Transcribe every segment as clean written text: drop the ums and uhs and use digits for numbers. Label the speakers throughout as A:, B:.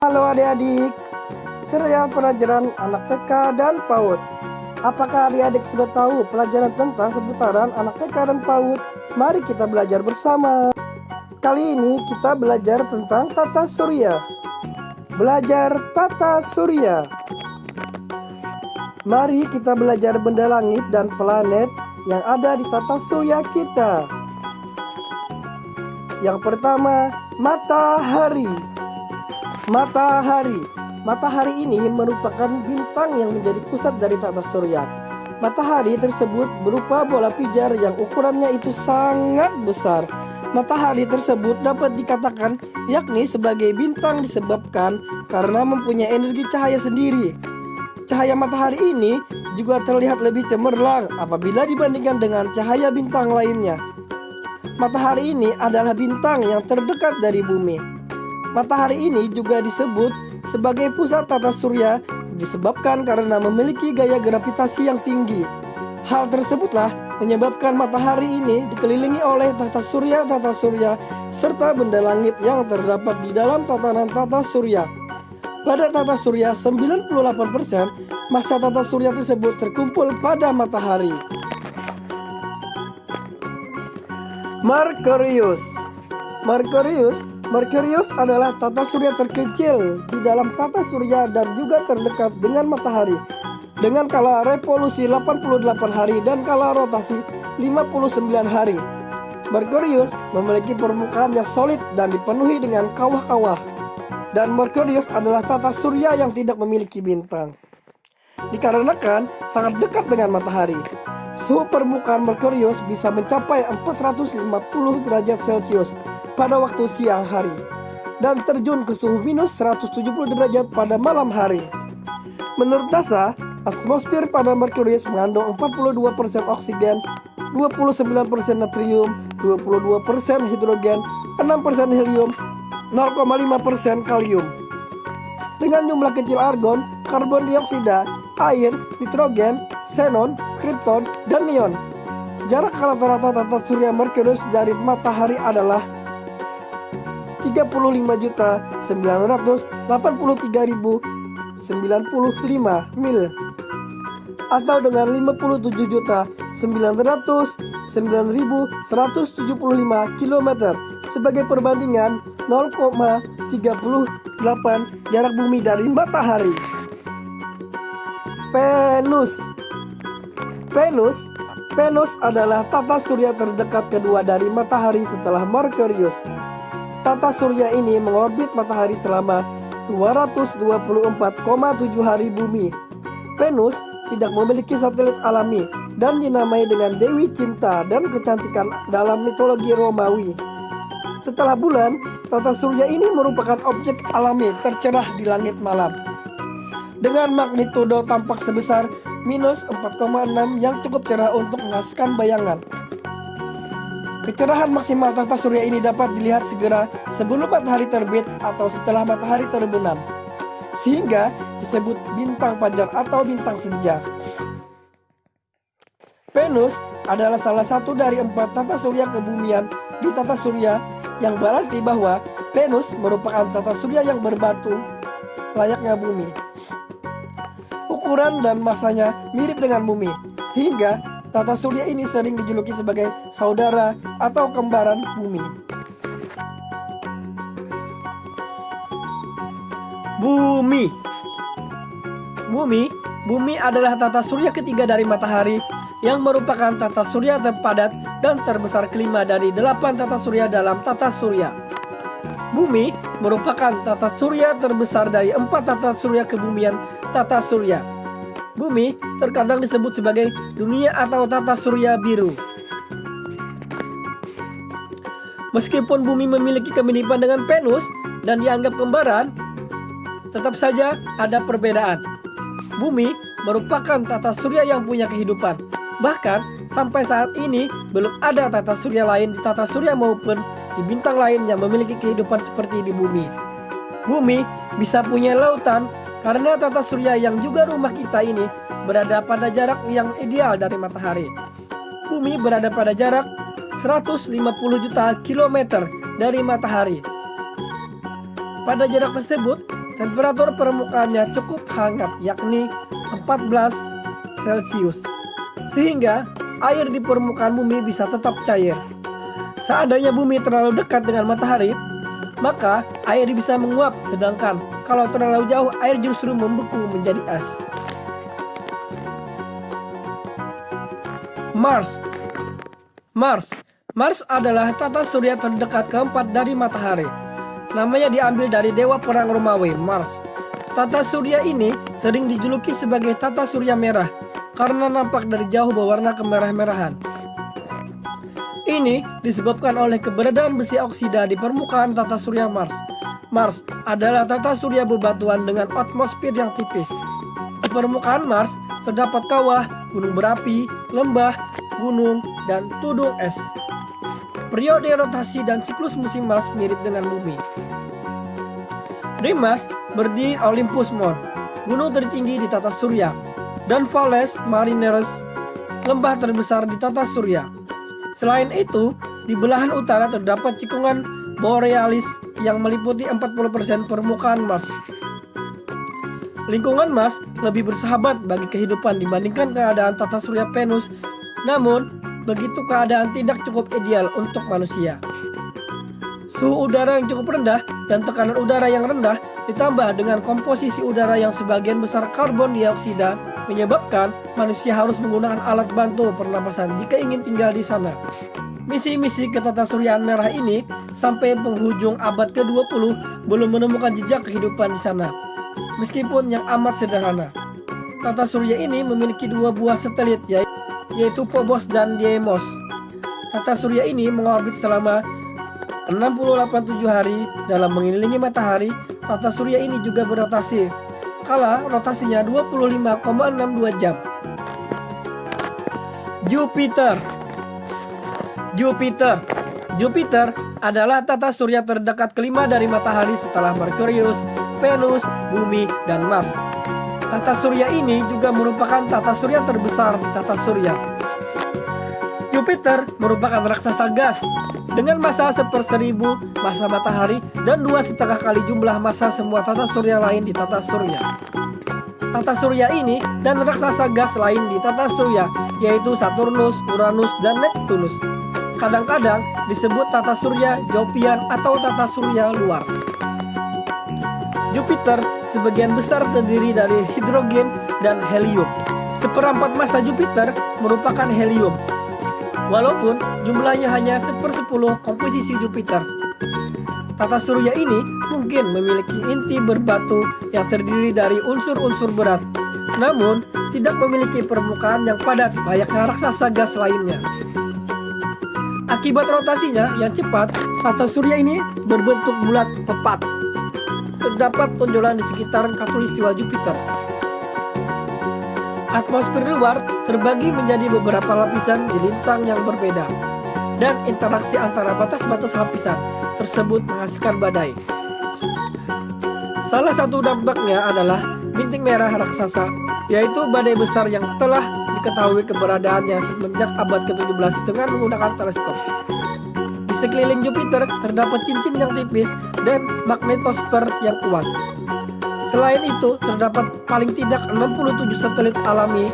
A: Halo adik-adik, serial pelajaran anak TK dan PAUD. Apakah adik-adik sudah tahu pelajaran tentang seputaran anak TK dan PAUD? Mari kita belajar bersama. Kali ini kita belajar tentang tata surya. Belajar tata surya. Mari kita belajar benda langit dan planet yang ada di tata surya kita. Yang pertama, matahari. Matahari ini merupakan bintang yang menjadi pusat dari tata surya. Matahari tersebut berupa bola pijar yang ukurannya itu sangat besar. Matahari tersebut dapat dikatakan yakni sebagai bintang disebabkan karena mempunyai energi cahaya sendiri. Cahaya matahari ini juga terlihat lebih cemerlang apabila dibandingkan dengan cahaya bintang lainnya. Matahari ini adalah bintang yang terdekat dari bumi. Matahari ini juga disebut sebagai pusat tata surya disebabkan karena memiliki gaya gravitasi yang tinggi. Hal tersebutlah menyebabkan matahari ini dikelilingi oleh tata surya serta benda langit yang terdapat di dalam tatanan tata surya. Pada tata surya, 98% massa tata surya tersebut terkumpul pada matahari. Merkurius adalah tata surya terkecil di dalam tata surya dan juga terdekat dengan matahari, dengan skala revolusi 88 hari dan skala rotasi 59 hari. Merkurius memiliki permukaan yang solid dan dipenuhi dengan kawah-kawah. Dan Merkurius adalah tata surya yang tidak memiliki bintang, dikarenakan sangat dekat dengan matahari. Suhu permukaan Merkurius bisa mencapai 450 derajat Celcius pada waktu siang hari dan terjun ke suhu minus 170 derajat pada malam hari. Menurut NASA, atmosfer pada Merkurius mengandung 42% oksigen, 29% natrium, 22% hidrogen, 6% helium, 0,5% kalium. Dengan jumlah kecil argon, karbon dioksida, air, nitrogen, xenon, krypton, dan neon. Jarak rata-rata tata surya Merkurius dari matahari adalah 35.983.095 mil atau dengan 57.909.175 km sebagai perbandingan 0,38 jarak bumi dari matahari. Venus adalah tata surya terdekat kedua dari matahari setelah Merkurius. Tata surya ini mengorbit matahari selama 224,7 hari bumi. Venus tidak memiliki satelit alami dan dinamai dengan Dewi Cinta dan kecantikan dalam mitologi Romawi. Setelah bulan, tata surya ini merupakan objek alami tercerah di langit malam, dengan magnitudo tampak sebesar minus 4,6 yang cukup cerah untuk menghasilkan bayangan. Kecerahan maksimal tata surya ini dapat dilihat segera sebelum matahari terbit atau setelah matahari terbenam, sehingga disebut bintang fajar atau bintang senja. Venus adalah salah satu dari 4 tata surya kebumian di tata surya, yang berarti bahwa Venus merupakan tata surya yang berbatu layaknya bumi. Ukuran dan masanya mirip dengan bumi, sehingga tata surya ini sering dijuluki sebagai saudara atau kembaran bumi. Bumi adalah tata surya ketiga dari matahari yang merupakan tata surya terpadat dan terbesar kelima dari 8 tata surya dalam tata surya. Bumi merupakan tata surya terbesar dari 4 tata surya kebumian tata surya. Bumi terkadang disebut sebagai dunia atau tata surya biru. Meskipun bumi memiliki kemiripan dengan Venus dan dianggap kembaran, tetap saja ada perbedaan. Bumi merupakan tata surya yang punya kehidupan. Bahkan sampai saat ini belum ada tata surya lain di tata surya maupun di bintang lain yang memiliki kehidupan seperti di bumi. Bumi bisa punya lautan karena tata surya yang juga rumah kita ini berada pada jarak yang ideal dari matahari. Bumi berada pada jarak 150 juta kilometer dari matahari. Pada jarak tersebut Temperatur permukaannya cukup hangat, yakni 14 Celcius, sehingga air di permukaan bumi bisa tetap cair. Seandainya bumi terlalu dekat dengan matahari, maka air bisa menguap, sedangkan kalau terlalu jauh, air justru membeku menjadi es. Mars adalah tata surya terdekat keempat dari matahari. Namanya diambil dari dewa perang Romawi, Mars. Tata surya ini sering dijuluki sebagai tata surya merah karena nampak dari jauh berwarna kemerah-merahan. Ini disebabkan oleh keberadaan besi oksida di permukaan tata surya Mars. Mars adalah tata surya bebatuan dengan atmosfer yang tipis. Di permukaan Mars terdapat kawah, gunung berapi, lembah, gunung, dan tudung es. Periode rotasi dan siklus musim Mars mirip dengan bumi. Di Mars berdiri Olympus Mons, gunung tertinggi di tata surya, dan Valles Marineris, lembah terbesar di tata surya. Selain itu, di belahan utara terdapat cikungan Borealis yang meliputi 40% permukaan Mars. Lingkungan Mars lebih bersahabat bagi kehidupan dibandingkan keadaan tata surya Venus, namun begitu keadaan tidak cukup ideal untuk manusia. Suhu udara yang cukup rendah dan tekanan udara yang rendah ditambah dengan komposisi udara yang sebagian besar karbon dioksida menyebabkan manusia harus menggunakan alat bantu pernapasan jika ingin tinggal di sana. Misi-misi ke tata suryaan merah ini sampai penghujung abad ke-20 belum menemukan jejak kehidupan di sana, meskipun yang amat sederhana. Tata surya ini memiliki dua buah satelit, yaitu Phobos dan Deimos. Tata surya ini mengorbit selama 687 hari dalam mengelilingi matahari. Tata surya ini juga berotasi, kala rotasinya 25,62 jam. Jupiter adalah tata surya terdekat kelima dari matahari setelah Merkurius, Venus, Bumi, dan Mars. Tata surya ini juga merupakan tata surya terbesar di tata surya. Jupiter merupakan raksasa gas dengan massa 1/1000 massa matahari dan 2,5 kali jumlah massa semua tata surya lain di tata surya. Tata surya ini dan raksasa gas lain di tata surya, yaitu Saturnus, Uranus, dan Neptunus, kadang-kadang disebut tata surya Jovian atau tata surya luar. Jupiter sebagian besar terdiri dari hidrogen dan helium. Seperempat massa Jupiter merupakan helium, walaupun jumlahnya hanya 1/10 komposisi Jupiter. Tata surya ini mungkin memiliki inti berbatu yang terdiri dari unsur-unsur berat, namun tidak memiliki permukaan yang padat layaknya raksasa gas lainnya. Akibat rotasinya yang cepat, tata surya ini berbentuk bulat pepat. Terdapat tonjolan di sekitaran khatulistiwa Jupiter. Atmosfer luar terbagi menjadi beberapa lapisan di lintang yang berbeda, dan interaksi antara batas-batas lapisan tersebut menghasilkan badai. Salah satu dampaknya adalah bintik merah raksasa, yaitu badai besar yang telah diketahui keberadaannya semenjak abad ke-17 dengan menggunakan teleskop. Di sekeliling Jupiter terdapat cincin yang tipis dan magnetosfer yang kuat. Selain itu, terdapat paling tidak 67 satelit alami,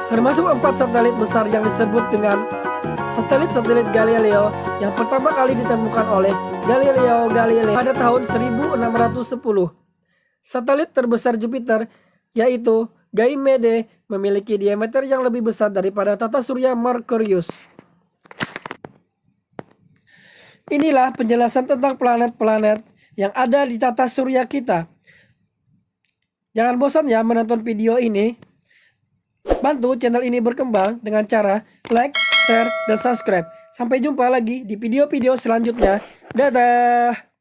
A: termasuk 4 satelit besar yang disebut dengan satelit-satelit Galileo yang pertama kali ditemukan oleh Galileo Galilei pada tahun 1610. Satelit terbesar Jupiter, yaitu Ganymede, memiliki diameter yang lebih besar daripada tata surya Merkurius. Inilah penjelasan tentang planet-planet yang ada di tata surya kita. Jangan bosan ya menonton video ini. Bantu channel ini berkembang dengan cara like, share, dan subscribe. Sampai jumpa lagi di video-video selanjutnya. Dadah!